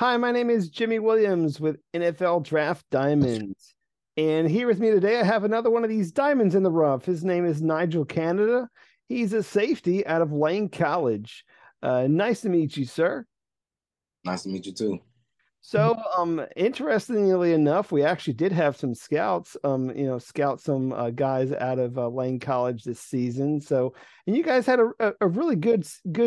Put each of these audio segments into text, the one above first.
Hi, my name is Jimmy Williams with NFL Draft Diamonds. And here with me today, I have another one of these diamonds in the rough. His name is Nijul Canada. He's a safety out of Lane College. Nice to meet you, sir. Nice to meet you too. So, interestingly enough, we actually did have some scouts, scout some guys out of Lane College this season. So, and you guys had a really good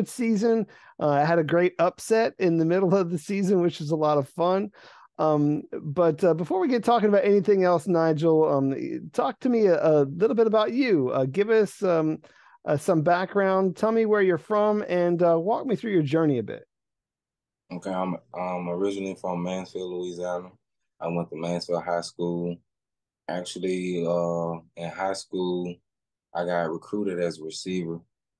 season. Had a great upset in the middle of the season, which was a lot of fun. But before we get talking about anything else, Nigel, talk to me a little bit about you. Give us some background. Tell me where you're from, and walk me through your journey a bit. Okay, I'm originally from Mansfield, Louisiana. I went to Mansfield High School. Actually, in high school, I got recruited as a receiver.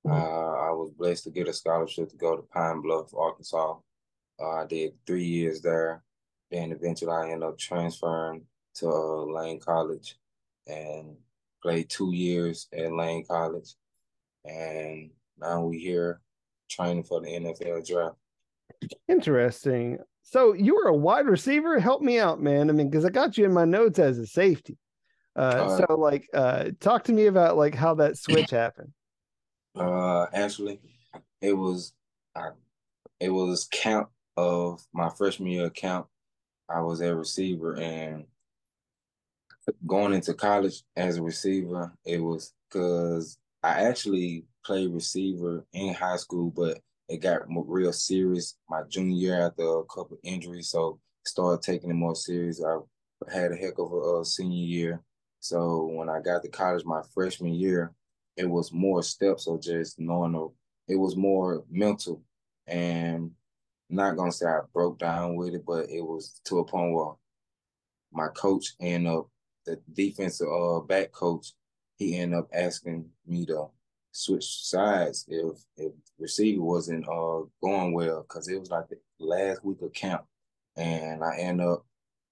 I was blessed to get a scholarship to go to Pine Bluff, Arkansas. I did 3 years there. Then eventually I ended up transferring to Lane College and played 2 years at Lane College. And now we here training for the NFL draft. Interesting. So you were a wide receiver? Help me out, man. I mean, because I got you in my notes as a safety. Uh, Talk to me about like how that switch happened. Actually, it was I, it was camp of my freshman year camp. I was a receiver, and going into college as a receiver, it was because I actually played receiver in high school, but it got real serious my junior year after a couple injuries. So started taking it more serious. I had a heck of a senior year. So when I got to college my freshman year, it was more steps of just knowing it was more mental, and not gonna say I broke down with it, but it was to a point where my coach ended up, the defensive back coach, he ended up asking me to switch sides if receiver wasn't going well, because it was like the last week of camp, and I ended up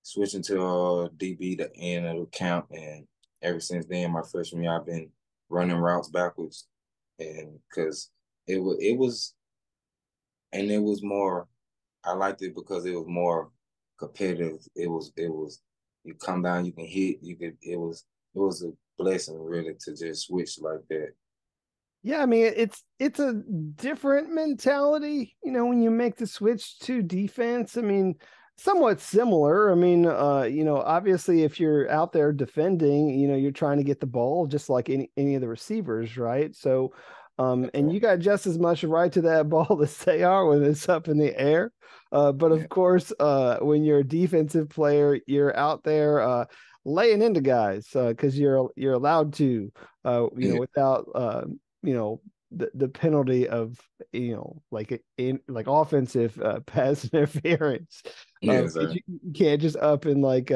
switching to DB the end of the camp, and ever since then, my freshman year, I've been running routes backwards, and because it was and it was more, I liked it because it was more competitive. It was you come down, you can hit, you could it was a blessing really to just switch like that. Yeah, I mean it's a different mentality, when you make the switch to defense. I mean, somewhat similar. I mean, obviously if you're out there defending, you're trying to get the ball just like any of the receivers, right? So and you got just as much right to that ball as they are when it's up in the air. But Yeah, of course, when you're a defensive player, you're out there laying into guys because you're allowed to, yeah, without the penalty of like offensive pass interference. yeah, 'Cause sir. you can't just up and like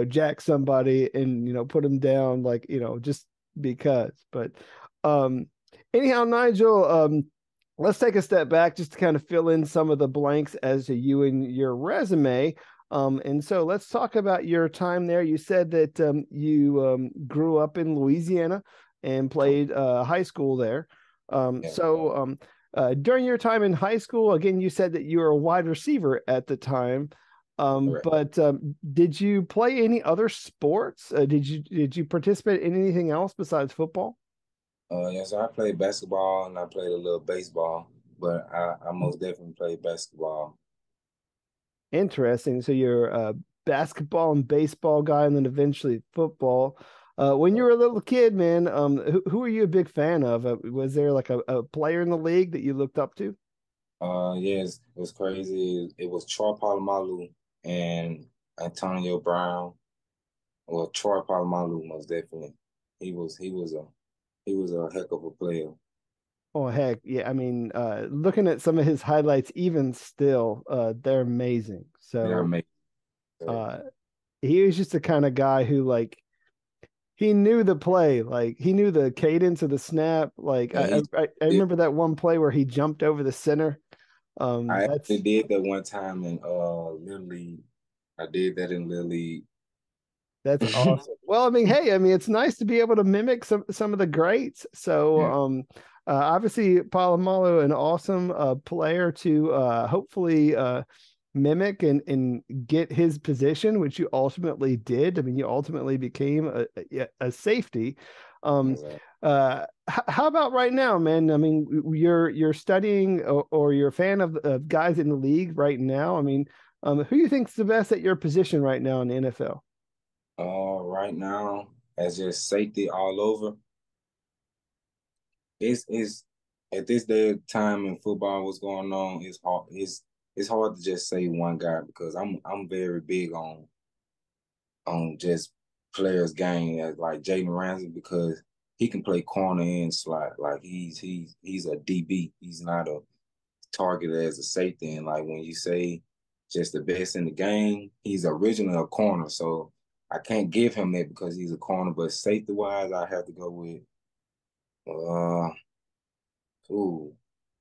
jack somebody and put them down like just because. But um anyhow, Nigel, let's take a step back just to kind of fill in some of the blanks as to you and your resume. And so let's talk about your time there. You said that you grew up in Louisiana and played high school there. Yeah, During your time in high school, again, you said that you were a wide receiver at the time. correct. But did you play any other sports? Did you participate in anything else besides football? Yeah, so I played basketball and I played a little baseball, but I most definitely played basketball. Interesting. So you're a basketball and baseball guy, and then eventually football. When you were a little kid, man, who were you a big fan of? Was there like a player in the league that you looked up to? Yes, it was crazy. It was Troy Polamalu and Antonio Brown. Well, Troy Polamalu most definitely. He was a heck of a player. Oh heck, yeah. I mean, looking at some of his highlights, even still, they're amazing. Yeah, I So, make uh, he was just the kind of guy who like he knew the play, like he knew the cadence of the snap. Like yeah, I remember that one play where he jumped over the center. I actually That's did that one time in Little League. I did that in Little League. That's awesome. Well, I mean, hey, I mean, it's nice to be able to mimic some of the greats. So, Yeah. obviously, Palomalu, an awesome player to hopefully mimic and get his position, which you ultimately did. I mean, you ultimately became a safety. Um, Exactly. how about right now, man? I mean, you're studying or you're a fan of guys in the league right now. I mean, who do you think's the best at your position right now in the NFL? Right now, as just safety all over, it's at this day of time in football, what's going on, it's hard. It's hard to just say one guy because I'm very big on just players game as like Jaden Ramsey because he can play corner and slot. Like he's a DB. He's not a target as a safety. And like when you say just the best in the game, he's originally a corner. So I can't give him that because he's a corner. But safety wise, I have to go with uh ooh,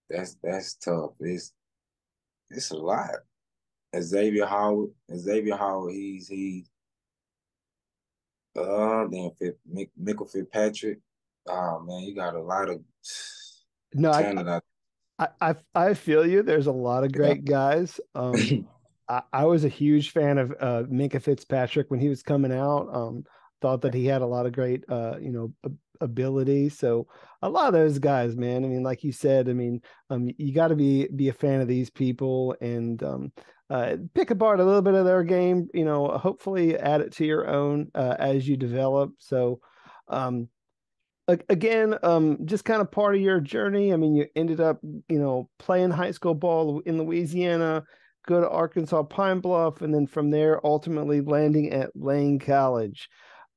that's tough. It's a lot. Xavier Howard, then Michael Fitzpatrick. Oh man, you got a lot of No, talent out I feel you. There's a lot of there. great guys. I was a huge fan of Minka Fitzpatrick when he was coming out. Thought that he had a lot of great ability. So a lot of those guys, man. I mean, like you said, I mean, you got to be a fan of these people and pick apart a little bit of their game. You know, hopefully add it to your own as you develop. So. Um, again, just kind of part of your journey. I mean, you ended up, playing high school ball in Louisiana, go to Arkansas Pine Bluff, and then from there, ultimately landing at Lane College.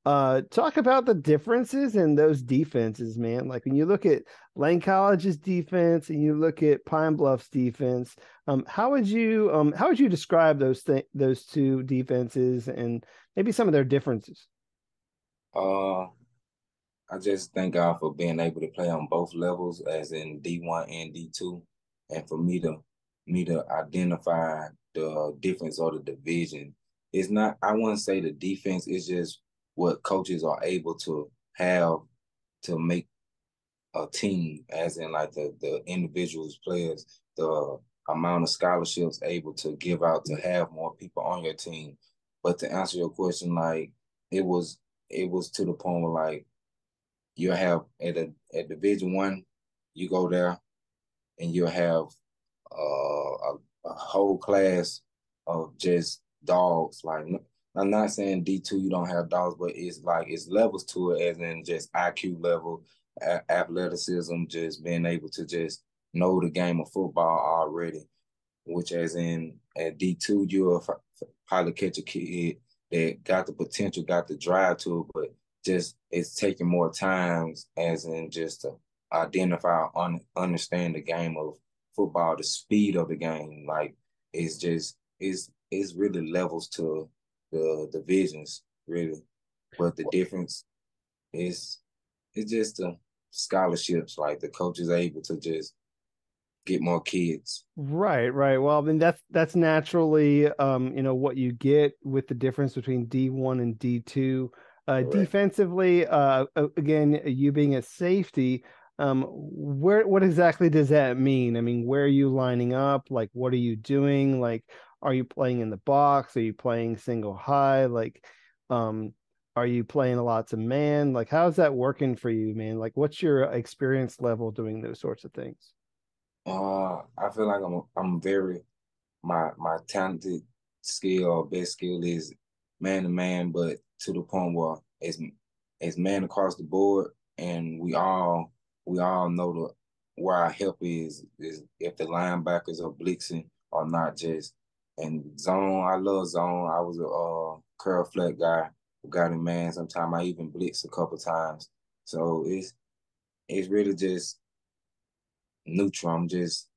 Talk about the differences in those defenses, man. Like when you look at Lane College's defense and you look at Pine Bluff's defense, how would you describe those two defenses and maybe some of their differences? uh, I just thank God for being able to play on both levels, as in D1 and D2, and for me to identify the difference or the division. It's not. I wouldn't say the defense is just what coaches are able to have to make a team, as in like the individuals players, the amount of scholarships able to give out to have more people on your team. But to answer your question, like it was it was to the point where like you have at Division 1, you go there and you'll have a whole class of just dogs. Like I'm not saying D2 you don't have dogs, but it's like it's levels to it, as in just IQ level, athleticism, just being able to just know the game of football already. Which, as in at D2, you'll probably catch a kid that got the potential, got the drive to it, but just it's taking more times, as in just to identify, understand the game of football, the speed of the game. Like it's just it's really levels to the divisions, really. But the difference is it's just the scholarships. Like the coach is able to just get more kids. Right, right. Well, I mean that's naturally what you get with the difference between D1 and D2. Correct. Defensively, again, you being a safety, what exactly does that mean? I mean, where are you lining up? Like, what are you doing? Like, are you playing in the box? Are you playing single high? Like, um, are you playing lots of man? Like, how's that working for you, man? Like, what's your experience level doing those sorts of things? I feel like I'm very my talented skill or best skill is man to man, but to the point where it's man across the board, and we all know where our help is if the linebackers are blitzing or not. Just and zone, I love zone. I was a curl flat guy who got in man. Sometimes I even blitz a couple times. So it's really just neutral. I'm just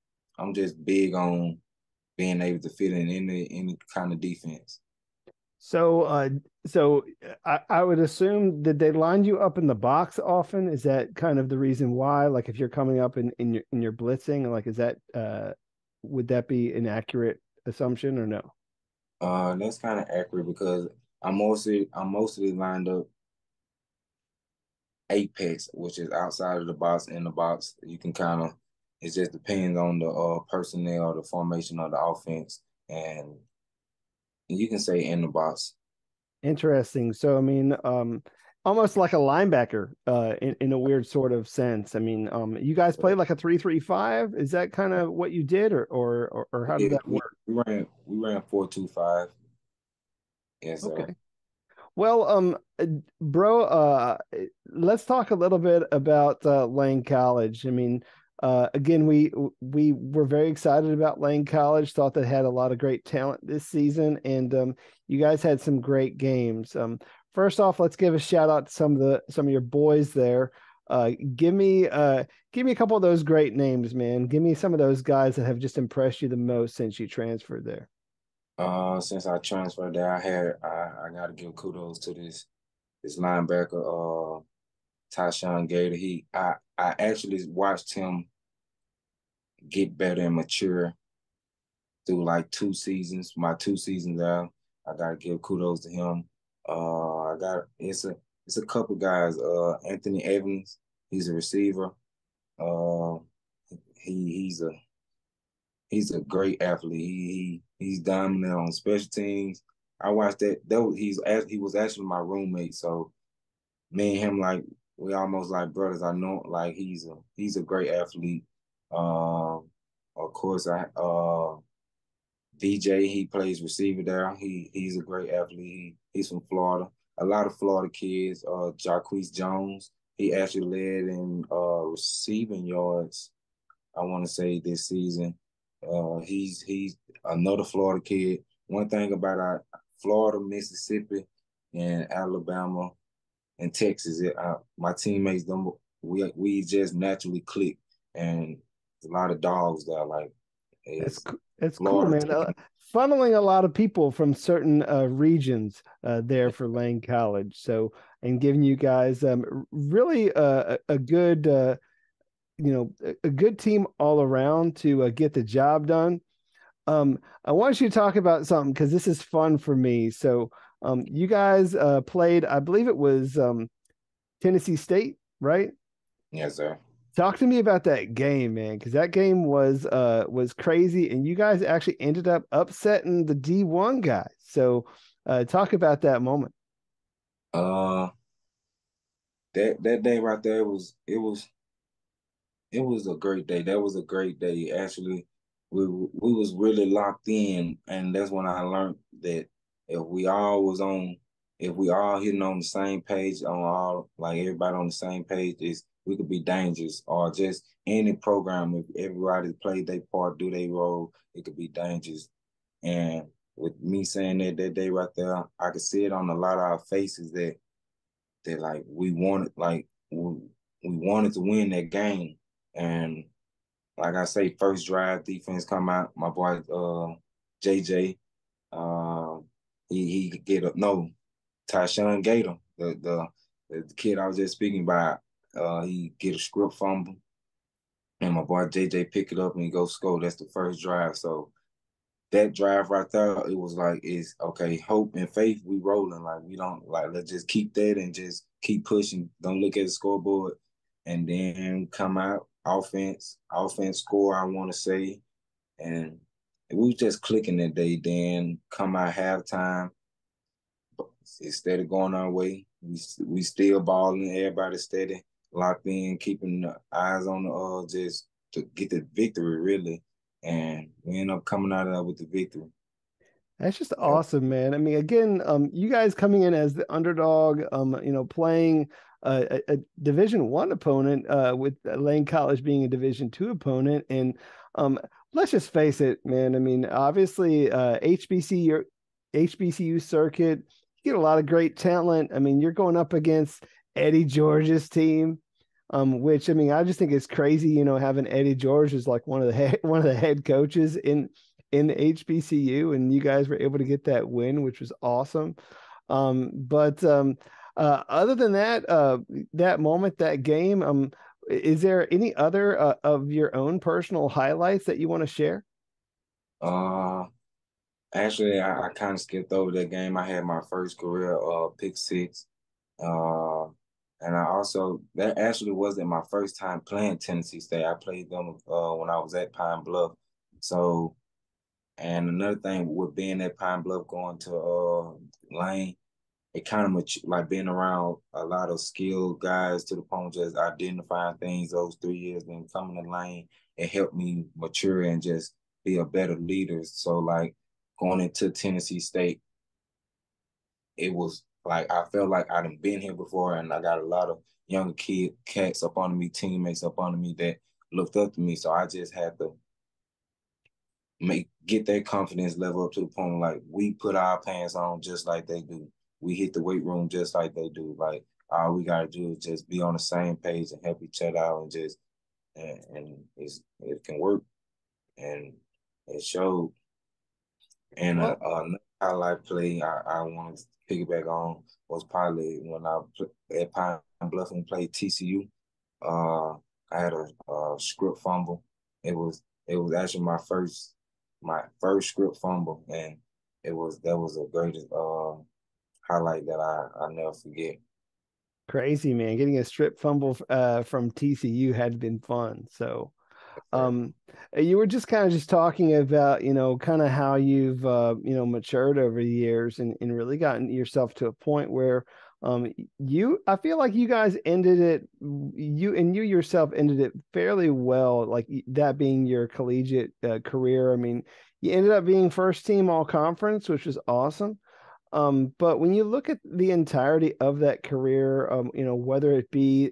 big on being able to fit in any kind of defense. So, I would assume that they lined you up in the box often. Is that kind of the reason why? Like, if you're coming up in your blitzing, like, is that would that be an accurate assumption or no? That's kind of accurate because I'm mostly lined up apex, which is outside of the box, in the box. You can kind of it just depends on the personnel, the formation of the offense. and you can say in the box. Interesting. So, I mean, almost like a linebacker, in a weird sort of sense. I mean, you guys played like a 3-3-5. Is that kind of what you did, or how did Yeah, that work? we ran 4-2-5. Yes, sir. Okay. Well, bro, let's talk a little bit about Lane College. I mean, again, we were very excited about Lane College. Thought they had a lot of great talent this season, and you guys had some great games. First off, let's give a shout out to some of your boys there. Give me give me a couple of those great names, man. Give me some of those guys that have just impressed you the most since you transferred there. Since I transferred there, I gotta give kudos to this linebacker, Tyshawn Gator. I actually watched him get better and mature through like 2 seasons. My 2 seasons out, I gotta give kudos to him. I got it's a couple guys. Anthony Evans, he's a receiver. Uh, he's a great athlete. He's dominant on special teams. I watched that. He was actually my roommate. So me and him, like, we almost like brothers. I know, like, he's a great athlete. Of course, I DJ, he plays receiver there. He's a great athlete. He's from Florida. A lot of Florida kids. Jarquez Jones, he actually led in receiving yards, I want to say, this season. He's another Florida kid. One thing about our Florida, Mississippi, and Alabama and Texas, my teammates, them, we just naturally click, and a lot of dogs that like is That's cool, Florida man. team. Funneling a lot of people from certain regions there for Lane College. So, and giving you guys really a good, a good team all around to get the job done. I want you to talk about something because this is fun for me. So, you guys played, I believe it was Tennessee State, right? Yes, sir. Talk to me about that game, man, because that game was crazy, and you guys actually ended up upsetting the D1 guys. So, talk about that moment. Uh, that day right there it was a great day. That was a great day. Actually, we was really locked in, and that's when I learned that if we all was on, if we all hitting on the same page, on all like everybody on the same page, is we could be dangerous. Or just any program, if everybody played their part, do their role, it could be dangerous. And with me saying that day right there, I could see it on a lot of our faces that like we wanted to win that game. And like I say, first drive defense come out. My boy JJ, uh, he could get up. No, Tyshawn Gator, the kid I was just speaking about. He get a script fumble, and my boy JJ pick it up and he go score. That's the first drive. So that drive right there, it was like, it's okay, hope and faith, we rolling. Like, we don't, like, let's just keep that and just keep pushing. Don't look at the scoreboard. And then come out, offense score, I want to say. And we was just clicking that day. Then come out halftime, instead of going our way, we still balling, everybody steady, locked in, keeping the eyes on the just to get the victory, really. And we end up coming out of there with the victory. That's just Yep. awesome, man. I mean, again, you guys coming in as the underdog, playing a Division 1 opponent, with Lane College being a Division 2 opponent, and um, let's just face it, man. I mean, obviously, HBCU circuit, you get a lot of great talent. I mean, you're going up against Eddie George's team. Which I mean, I just think it's crazy, having Eddie George as like one of the head coaches in the HBCU, and you guys were able to get that win, which was awesome. But other than that, that moment, that game, is there any other of your own personal highlights that you want to share? Uh, Actually, I kind of skipped over that game. I had my first career pick six. Uh, and I also, that actually wasn't my first time playing Tennessee State. I played them when I was at Pine Bluff. So And another thing with being at Pine Bluff, going to Lane, it kind of like being around a lot of skilled guys to the point of just identifying things those 3 years, then coming to Lane, it helped me mature and just be a better leader. So like going into Tennessee State, it was like I felt like I'd been here before, and I got a lot of younger cats up under me, teammates up under me that looked up to me. So I just had to get that confidence level up to the point like we put our pants on just like they do. We hit the weight room just like they do. Like all we gotta do is just be on the same page and help each other out and just and it can work, and it showed. And Well, another highlight play I wanted to piggyback on was probably when at Pine Bluff and played TCU. Uh, I had a script fumble. It was actually my first script fumble, and that was a great highlight that I never forget. crazy, man. Getting a strip fumble from TCU had been fun. So, Sir. um, you were just kind of just talking about, kind of how you've, matured over the years and really gotten yourself to a point where, I feel like you guys ended it, you yourself ended it fairly well, like that being your collegiate career. I mean, you ended up being first team all conference, which was awesome. But when you look at the entirety of that career, whether it be,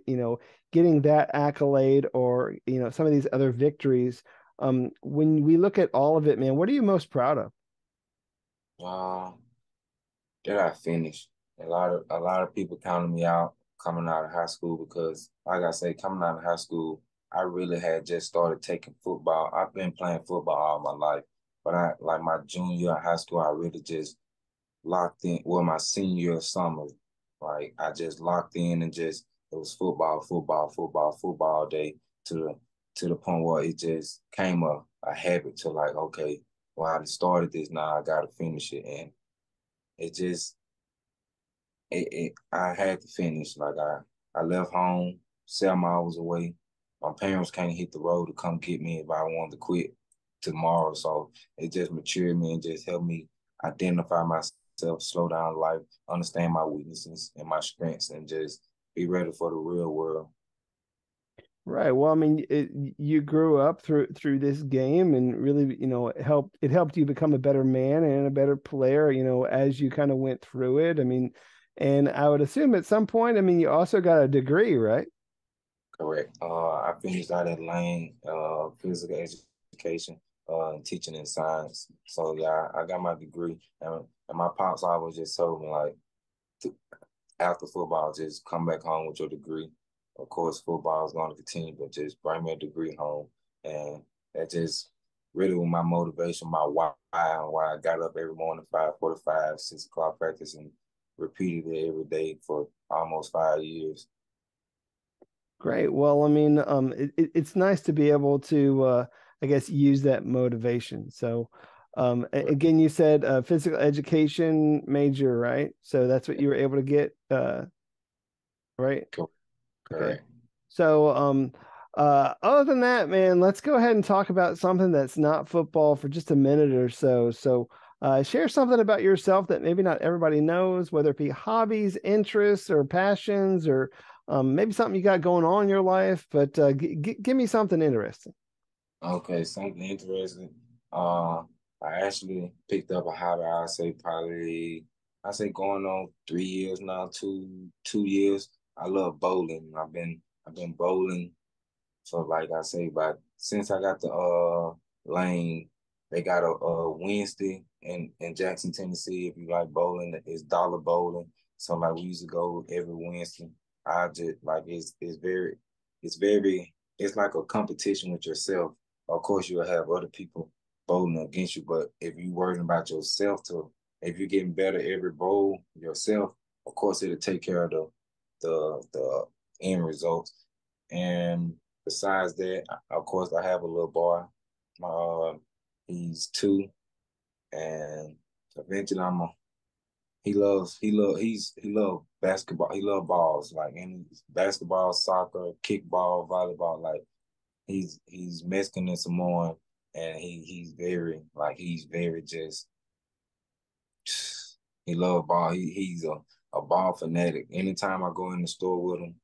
getting that accolade or, some of these other victories, when we look at all of it, man, what are you most proud of? Uh, that I finished. A lot of people counted me out coming out of high school because, like I say, coming out of high school, I really had just started taking football. I've been playing football all my life, but I like my junior year of high school, I really just locked in. Well, my senior year of summer, like I just locked in and just it was football, football, football, football all day to the to the point where it just came a habit to like, okay, well, I started this now, I gotta finish it, and it just I had to finish. Like I left home 7 hours away. My parents can't hit the road to come get me if I wanted to quit tomorrow. So it just matured me and just helped me identify myself, slow down life, understand my weaknesses and my strengths, and just be ready for the real world. Right. Well, I mean, you grew up through this game, and really, it helped you become a better man and a better player, as you kind of went through it. I mean, and I would assume at some point, I mean, you also got a degree, right? Correct. I finished out at Lane, physical education, and teaching and science. So yeah, I got my degree, and my pops always just told me like, after football, just come back home with your degree. Of course, football is going to continue, but just bring me a degree home. And that just really was my motivation, my why I got up every morning, 5:45, 6 o'clock practice, and repeated it every day for almost 5 years. Great. Well, I mean, it's nice to be able to, I guess, use that motivation. So, again, you said physical education major, right? So that's what you were able to get, right? Okay. Correct. So, other than that, man, let's go ahead and talk about something that's not football for just a minute or so. So, share something about yourself that maybe not everybody knows, whether it be hobbies, interests, or passions, or maybe something you got going on in your life. But give me something interesting. Okay, something interesting. Uh, I actually picked up a hobby. I say going on 3 years now, 2 years. I love bowling. I've been bowling. So like I say, but since I got the lane, they got a Wednesday in Jackson, Tennessee. If you like bowling, it's dollar bowling. So like we used to go every Wednesday. I just like it's like a competition with yourself. Of course, you'll have other people bowling against you, but if you worrying about yourself if you're getting better every bowl yourself, of course it'll take care of the end results. And besides that, of course, I have a little boy. Uh, he's 2, and eventually he love basketball. He love balls like any basketball, soccer, kickball, volleyball. Like he's Mexican and Samoan, and he's very just he love ball. He's a ball fanatic. Anytime I go in the store with him,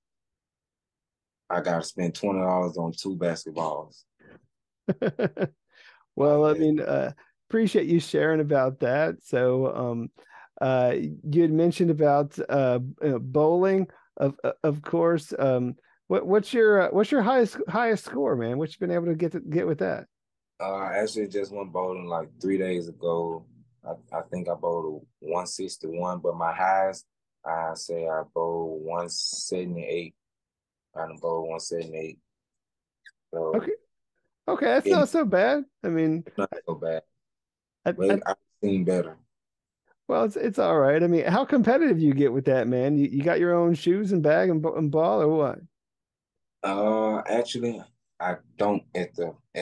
I gotta spend $20 on two basketballs. Well, Like I that. mean, appreciate you sharing about that. So, you had mentioned about bowling, of course. What's your highest score, man? What you been able to get with that? I actually just went bowling like 3 days ago. I think I bowled a 161, but my highest, I say I bowled 178. I done bowled 178. So Okay, okay, that's getting not so bad. I mean, not so bad, I but I've seen better. well, it's all right. I mean, how competitive you get with that, man? You got your own shoes and bag and ball or what? Actually, I don't at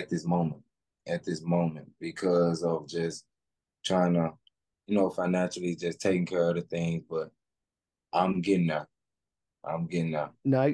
this moment. At this moment, because of just trying to, financially just taking care of the things. But I'm getting there. I'm getting there. No,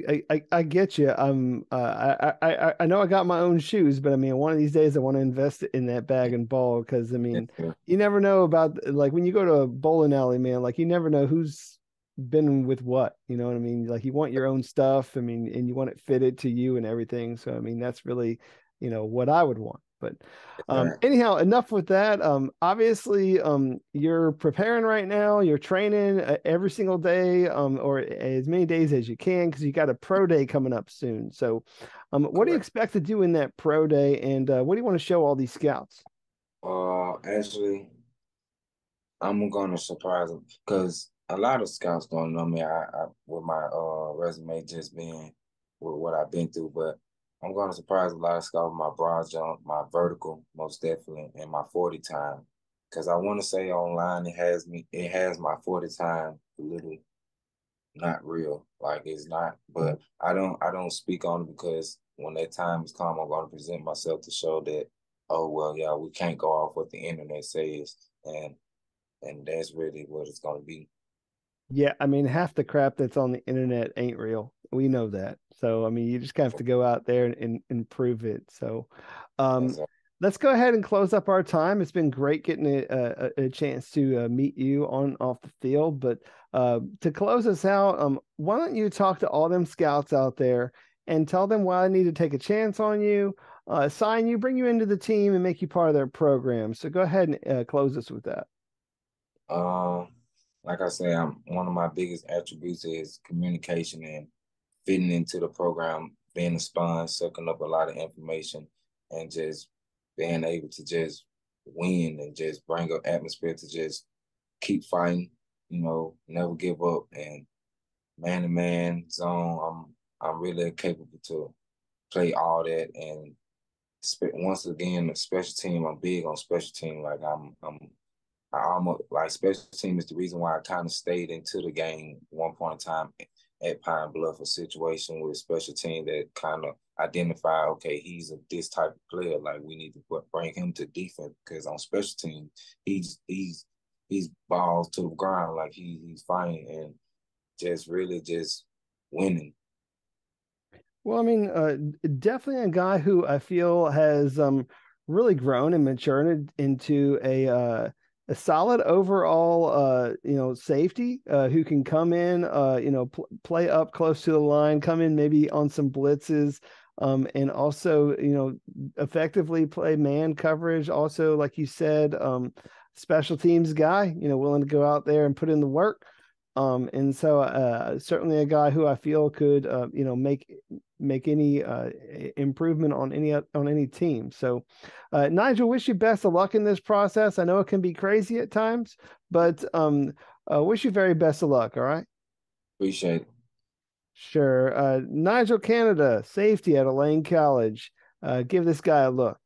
I get you. I know I got my own shoes, but I mean, one of these days I want to invest in that bag and ball because I mean, Yeah, you never know about like when you go to a bowling alley, man. Like you never know who's been with what. You know what I mean? Like you want your own stuff. I mean, and you want it fitted to you and everything. So I mean, that's really, what I would want. But right. anyhow, enough with that. Obviously, you're preparing right now. You're training every single day, or as many days as you can, because you got a pro day coming up soon. So, what do you Correct. expect to do in that pro day, and what do you want to show all these scouts? Actually, I'm gonna surprise them because a lot of scouts don't know me. I with my resume just being with what I've been through, but I'm gonna surprise a lot of scouts with my broad jump, my vertical, most definitely, and my 40 time. Because I want to say online it has my 40 time a little not real. Like it's not, but I don't speak on it because when that time is come, I'm gonna present myself to show that, oh well, yeah, we can't go off what the internet says, and that's really what it's gonna be. Yeah, I mean, half the crap that's on the internet ain't real. We know that. So, I mean, you just have to go out there and prove it. So, um, That's all. let's go ahead and close up our time. It's been great getting a chance to meet you on off the field. But to close us out, why don't you talk to all them scouts out there and tell them why I need to take a chance on you, sign you, bring you into the team, and make you part of their program. So, go ahead and close us with that. Um, like I say, I'm one of my biggest attributes is communication and fitting into the program, being a sponge, sucking up a lot of information, and just being able to just win and just bring up atmosphere to just keep fighting, never give up, and man to man zone. I'm really capable to play all that, and once again, the special team. I'm big on special team. Like I almost like special team is the reason why I kind of stayed into the game one point in time at Pine Bluff, a situation with a special team that kind of identify, okay, he's this type of player. Like we need to bring him to defense because on special team, he's balls to the ground, like he's fighting and just really just winning. Well, I mean, definitely a guy who I feel has really grown and matured into a solid overall safety who can come in play up close to the line, come in maybe on some blitzes, and also effectively play man coverage. Also, like you said, special teams guy, willing to go out there and put in the work. And so certainly a guy who I feel could make any improvement on any team. So Nigel, wish you best of luck in this process. I know it can be crazy at times, but wish you very best of luck. All right. Appreciate it. Sure. Nigel Canada, safety at Elaine College. Give this guy a look.